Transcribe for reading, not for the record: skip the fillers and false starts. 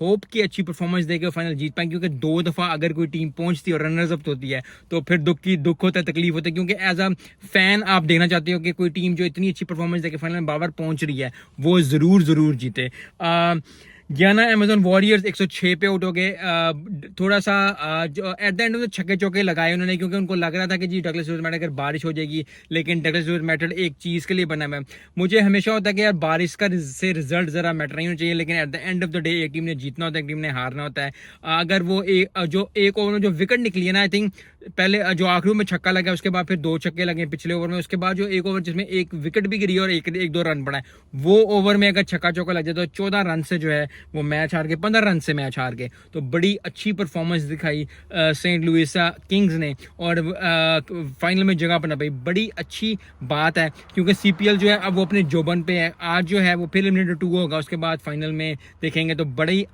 Hope कि अच्छी performance देके फाइनल जीत पाए, क्योंकि 2 दफ़ा अगर कोई टीम पहुंचती है और रनर्स अप होती है तो फिर दुख होता है, तकलीफ होता है, क्योंकि एज अ फैन आप देखना चाहते हो कि कोई टीम जो इतनी अच्छी परफॉर्मेंस देके फाइनल में बार पहुंच रही है वो ज़रूर जीते। गियाना अमेजन वॉरियर्स 106 पे आउट हो गए। थोड़ा सा जो एट द एंड में छक्के चौके लगाए उन्होंने, क्योंकि उनको लग रहा था कि जी डगलस लुइस मैटर अगर बारिश हो जाएगी, लेकिन डगलस लुइस मैटर एक चीज़ के लिए बना है। मुझे हमेशा होता है कि यार बारिश का से रिजल्ट ज़रा मैटर नहीं होना चाहिए, लेकिन at the end of the day एक टीम ने जीतना होता है, एक टीम ने हारना होता है। अगर वो एक ओवर में जो विकेट निकली है ना, आई थिंक पहले जो आखिरी में छक्का लगा, उसके बाद फिर 2 छक्के लगे पिछले ओवर में, उसके बाद जो एक ओवर जिसमें एक विकेट भी गिरी और एक 2 रन पड़ा है, वो ओवर में अगर छक्का चौका लग जाए तो 14 रन से जो है वो मैच हार गए, 15 रन से मैच हार गए। तो बड़ी अच्छी परफॉर्मेंस दिखाई सेंट लुइसा किंग्स ने और फाइनल में जगह बना पाई। बड़ी अच्छी बात है, क्योंकि सीपीएल जो है अब वो अपने जोबन पे है। आज जो है वो प्रीलिमिनरी 2 होगा, उसके बाद फाइनल में देखेंगे, तो बड़ी